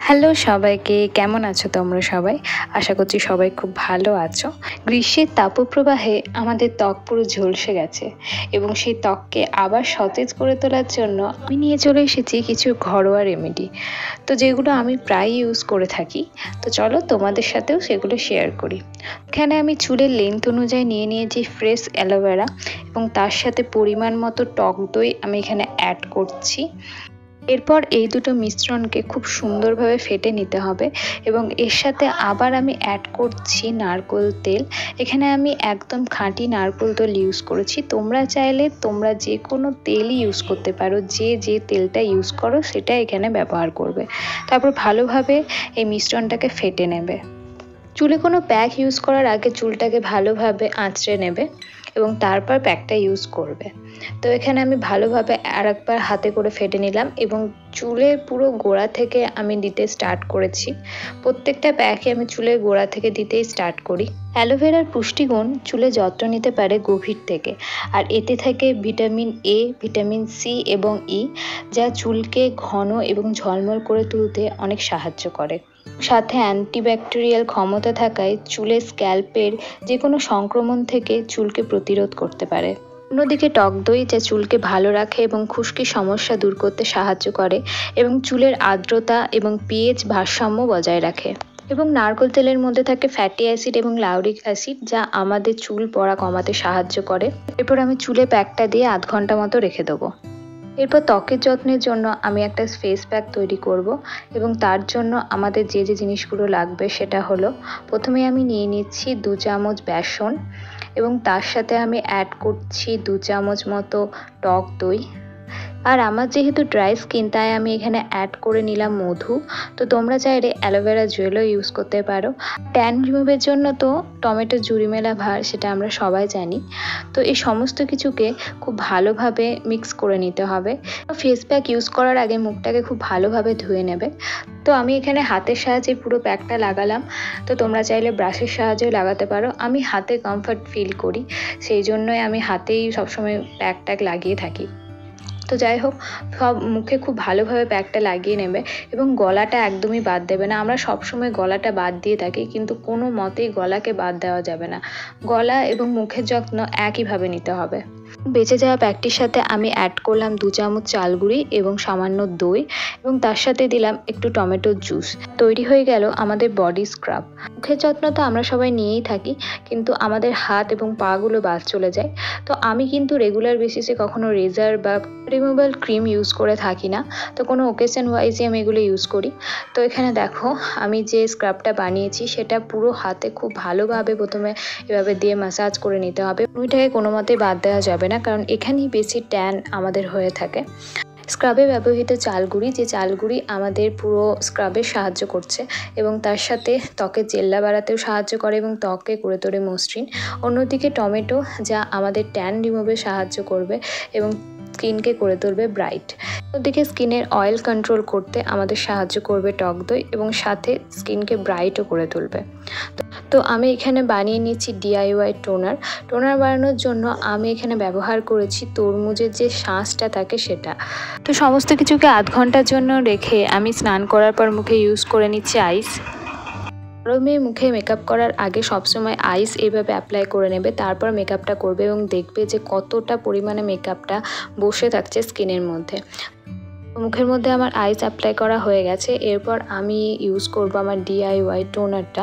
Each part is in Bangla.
হ্যালো সবাইকে, কেমন আছো তোমরা সবাই? আশা করছি সবাই খুব ভালো আছো। গ্রীষ্মের তাপপ্রবাহে আমাদের ত্বক পুরো ঝলসে গেছে এবং সেই ত্বককে আবার সতেজ করে তোলার জন্য আমি নিয়ে চলে এসেছি কিছু ঘরোয়া রেমেডি, তো যেগুলো আমি প্রায় ইউজ করে থাকি। তো চলো তোমাদের সাথেও সেগুলো শেয়ার করি। এখানে আমি চুলের লেন্থ অনুযায়ী নিয়ে নিয়েছি ফ্রেশ অ্যালোভেরা এবং তার সাথে পরিমাণ মতো টক দই আমি এখানে অ্যাড করছি। এরপর এই দুটো মিশ্রণকে খুব সুন্দরভাবে ফেটে নিতে হবে এবং এর সাথে আবার আমি অ্যাড করছি নারকেল তেল। এখানে আমি একদম খাঁটি নারকেল তেল ইউজ করেছি। তোমরা চাইলে তোমরা যে কোনো তেলই ইউজ করতে পারো, যে তেলটা ইউজ করো সেটা এখানে ব্যবহার করবে। তারপর ভালোভাবে এই মিশ্রণটাকে ফেটে নেবে। চুলে কোনো প্যাক ইউজ করার আগে চুলটাকে ভালোভাবে আঁচড়ে নেবে এবং তারপর প্যাকটা ইউজ করবে। তো এখানে আমি ভালোভাবে আরেকবার হাতে করে ফেটে নিলাম এবং চুলের পুরো গোড়া থেকে আমি দিতে স্টার্ট করেছি। প্রত্যেকটা প্যাকে আমি চুলের গোড়া থেকে দিতেই স্টার্ট করি। অ্যালোভেরার পুষ্টিগুণ চুলে যত্ন নিতে পারে গভীর থেকে, আর এতে থাকে ভিটামিন এ, ভিটামিন সি এবং ই, যা চুলকে ঘন এবং ঝলমল করে তুলতে অনেক সাহায্য করে। সাথে অ্যান্টিব্যাকটেরিয়াল ক্ষমতা থাকায় চুলের স্ক্যাল্পের যে কোনো সংক্রমণ থেকে চুলকে প্রতিরোধ করতে পারে। অন্যদিকে টক দই যা চুলকে ভালো রাখে এবং খুশকির সমস্যা দূর করতে সাহায্য করে এবং চুলের আর্দ্রতা এবং পিএইচ ভারসাম্য বজায় রাখে। এবং নারকেল তেলের মধ্যে থাকে ফ্যাটি অ্যাসিড এবং লাউরিক অ্যাসিড, যা আমাদের চুল পড়া কমাতে সাহায্য করে। এরপর আমি চুলে প্যাকটা দিয়ে আধ ঘন্টা মতো রেখে দেবো। এরপর ত্বকের যত্নের জন্য আমি একটা ফেস প্যাক তৈরি করব এবং তার জন্য আমাদের যে জিনিসগুলো লাগবে সেটা হলো, প্রথমে আমি নিয়ে নিচ্ছি 2 চামচ বেসন এবং তার সাথে আমি অ্যাড করছি 2 চামচ মতো টক দই। আর আমার যেহেতু ড্রাই স্কিন তাই আমি এখানে অ্যাড করে নিলাম মধু। তো তোমরা চাইলে অ্যালোভেরা জেলও ইউজ করতে পারো। ট্যান রিমুভের জন্য তো টমেটো জুড়ি মেলা ভার, সেটা আমরা সবাই জানি। তো এই সমস্ত কিছুকে খুব ভালোভাবে মিক্স করে নিতে হবে। ফেস প্যাক ইউজ করার আগে মুখটাকে খুব ভালোভাবে ধুয়ে নেবে। তো আমি এখানে হাতের সাহায্যে পুরো প্যাকটা লাগালাম। তো তোমরা চাইলে ব্রাশের সাহায্যেও লাগাতে পারো। আমি হাতে কমফর্ট ফিল করি, সেই জন্যই আমি হাতেই সবসময় প্যাক লাগিয়ে থাকি। তো যাই হোক, সব মুখে খুব ভালোভাবে প্যাকটা লাগিয়ে নেবে এবং গলাটা একদমই বাদ দেবে না। আমরা সবসময় গলাটা বাদ দিয়ে থাকি, কিন্তু কোনো মতেই গলাকে বাদ দেওয়া যাবে না। গলা এবং মুখের যত্ন একইভাবে নিতে হবে। বেঁচে যাওয়া প্যাকটির সাথে আমি অ্যাড করলাম 2 চামচ চাল গুঁড়ি এবং সামান্য দই এবং তার সাথে দিলাম একটু টমেটোর জুস। তৈরি হয়ে গেল আমাদের বডি স্ক্রাব। মুখের যত্ন তো আমরা সবাই নিয়েই থাকি, কিন্তু আমাদের হাত এবং পাগুলো বাদ চলে যায়। তো আমি কিন্তু রেগুলার বেসিসে কখনো রেজার বা রিমুভাল ক্রিম ইউজ করে থাকি না। তো কোনো ওকেশন ওয়াইজই আমি এগুলো ইউজ করি। তো এখানে দেখো, আমি যে স্ক্রাবটা বানিয়েছি সেটা পুরো হাতে খুব ভালোভাবে প্রথমে এভাবে দিয়ে ম্যাসাজ করে নিতে হবে। মুখটাকে কোনো মতেই বাদ দেওয়া যাবে না, কারণ এখানেই বেশি ট্যান আমাদের হয়ে থাকে। স্ক্রাবে ব্যবহৃত চালগুঁড়ি, যে চালগুঁড়ি আমাদের পুরো স্ক্রাবে সাহায্য করছে এবং তার সাথে ত্বকের জেল্লা বাড়াতেও সাহায্য করে এবং ত্বককে করে তোলে মসৃণ। অন্যদিকে টমেটো, যা আমাদের ট্যান রিমুভে সাহায্য করবে এবং স্কিনকে করে তুলবে ব্রাইট। অন্যদিকে স্কিনের অয়েল কন্ট্রোল করতে আমাদের সাহায্য করবে টক দই এবং সাথে স্কিনকে ব্রাইটও করে তুলবে। তো আমি এখানে বানিয়ে নিচ্ছি ডিআইওয়াই টোনার বানানোর জন্য আমি এখানে ব্যবহার করেছি তরমুজের যে শাঁসটা থাকে সেটা। তো সমস্ত কিছুকে আধ ঘন্টার জন্য রেখে আমি স্নান করার পর মুখে ইউজ করে নিচ্ছি আইস। গরমে মুখে মেকআপ করার আগে সবসময় আইস এইভাবে অ্যাপ্লাই করে নেবে, তারপর মেকআপটা করবে এবং দেখবে যে কতটা পরিমাণে মেকআপটা বসে থাকছে স্কিনের মধ্যে। মুখের মধ্যে আমার আইস অ্যাপ্লাই করা হয়ে গেছে। এরপর আমি ইউজ করব আমার ডিআইওয়াই টোনারটা।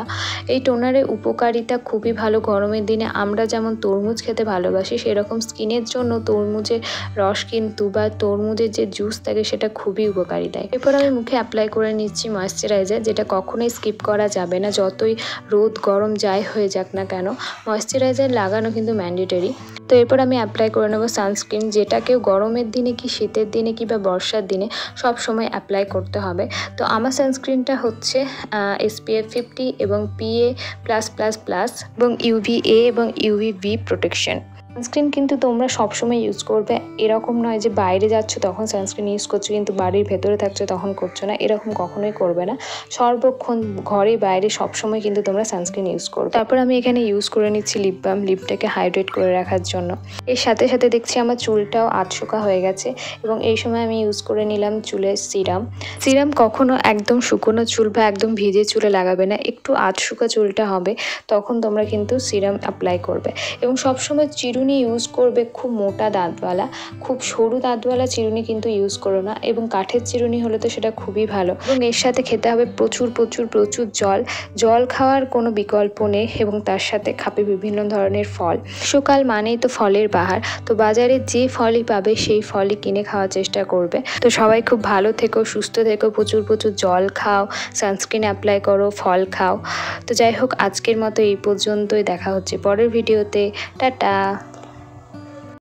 এই টোনারের উপকারিতা খুবই ভালো। গরমের দিনে আমরা যেমন তরমুজ খেতে ভালোবাসি, সেরকম স্কিনের জন্য তরমুজের রস কিন্তু বা তরমুজের যে জুস থাকে সেটা খুবই উপকারী দেয়। এরপর আমি মুখে অ্যাপ্লাই করে নিচ্ছি ময়েশ্চারাইজার, যেটা কখনোই স্কিপ করা যাবে না। যতই রোদ গরম যাই হয়ে যাক না কেন, ময়েশ্চারাইজার লাগানো কিন্তু ম্যান্ডেটরি। তো এরপর আমি অ্যাপ্লাই করে নেবো সানস্ক্রিন, যেটা কেউ গরমের দিনে কি শীতের দিনে কি বা বর্ষার দিনে সব সময় অ্যাপ্লাই করতে হবে। তো আমার সানস্ক্রিনটা হচ্ছে SPF 50 এবং PA+++ এবং UVA এবং UVB প্রোটেকশন। সানস্ক্রিন কিন্তু তোমরা সবসময় ইউজ করবে, এরকম নয় যে বাইরে যাচ্ছ তখন সানস্ক্রিন ইউজ করছো কিন্তু বাড়ির ভেতরে থাকছো তখন করছো না, এরকম কখনোই করবে না। সর্বক্ষণ ঘরে বাইরে সবসময় কিন্তু তোমরা সানস্ক্রিন ইউজ করবে। তারপর আমি এখানে ইউজ করে নিচ্ছি লিপ বাম, লিপটাকে হাইড্রেট করে রাখার জন্য। এর সাথে সাথে দেখছি আমার চুলটাও আধশোকা হয়ে গেছে এবং এই সময় আমি ইউজ করে নিলাম চুলের সিরাম। সিরাম কখনো একদম শুকনো চুল বা একদম ভিজে চুলে লাগাবে না, একটু আধশোকা চুলটা হবে তখন তোমরা কিন্তু সিরাম অ্যাপ্লাই করবে। এবং সবসময় চিরুনি ইউজ করবে খুব মোটা দাঁতওয়ালা, খুব সরু দাঁতওয়ালা চিরুনি কিন্তু ইউজ করো না, এবং কাঠের চিরুনি হলে তো সেটা খুবই ভালো। এবং এর সাথে খেতে হবে প্রচুর প্রচুর প্রচুর জল। জল খাওয়ার কোনো বিকল্প নেই এবং তার সাথে খাবে বিভিন্ন ধরনের ফল। গ্রীষ্মকাল মানেই তো ফলের বাহার, তো বাজারে যে ফলই পাবে সেই ফলই কিনে খাওয়ার চেষ্টা করবে। তো সবাই খুব ভালো থেকো, সুস্থ থেকো, প্রচুর প্রচুর জল খাও, সানস্ক্রিন অ্যাপ্লাই করো, ফল খাও। তো যাই হোক, আজকের মতো এই পর্যন্তই, দেখা হচ্ছে পরের ভিডিওতে। টাটা।